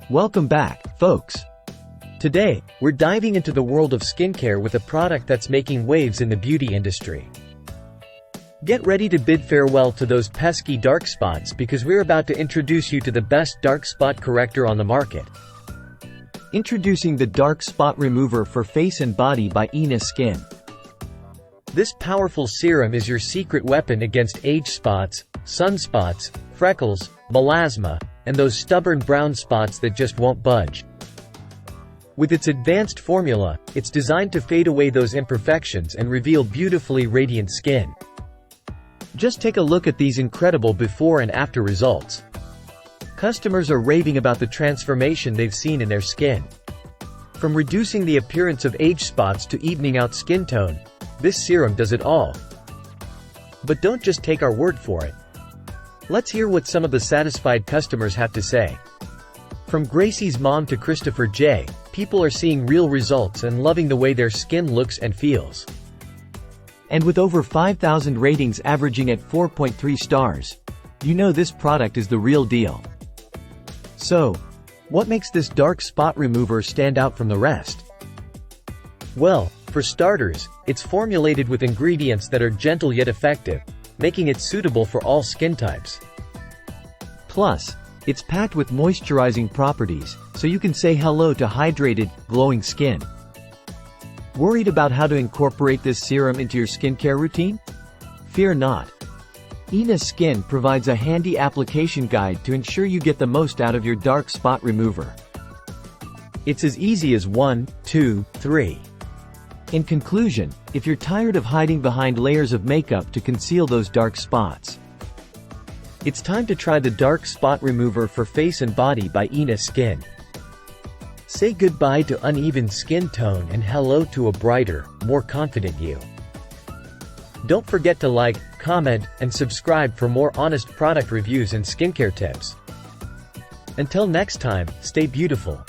Welcome back, folks. Today, we're diving into the world of skincare with a product that's making waves in the beauty industry. Get ready to bid farewell to those pesky dark spots because we're about to introduce you to the best dark spot corrector on the market. Introducing the Dark Spot Remover for face and body by EnaSkin. This powerful serum is your secret weapon against age spots, sunspots, freckles, melasma, and those stubborn brown spots that just won't budge. With its advanced formula, it's designed to fade away those imperfections and reveal beautifully radiant skin. Just take a look at these incredible before and after results. Customers are raving about the transformation they've seen in their skin. From reducing the appearance of age spots to evening out skin tone, this serum does it all. But don't just take our word for it. Let's hear what some of the satisfied customers have to say. From Gracie's mom to Christopher J., people are seeing real results and loving the way their skin looks and feels. And with over 5,000 ratings averaging at 4.3 stars, you know this product is the real deal. So, what makes this dark spot remover stand out from the rest? Well, for starters, it's formulated with ingredients that are gentle yet effective, making it suitable for all skin types. Plus, it's packed with moisturizing properties, so you can say hello to hydrated, glowing skin. Worried about how to incorporate this serum into your skincare routine? Fear not. EnaSkin provides a handy application guide to ensure you get the most out of your dark spot remover. It's as easy as 1, 2, 3. In conclusion, if you're tired of hiding behind layers of makeup to conceal those dark spots, it's time to try the Dark Spot Remover for face and body by EnaSkin. Say goodbye to uneven skin tone and hello to a brighter, more confident you. Don't forget to like, comment, and subscribe for more honest product reviews and skincare tips. Until next time, stay beautiful.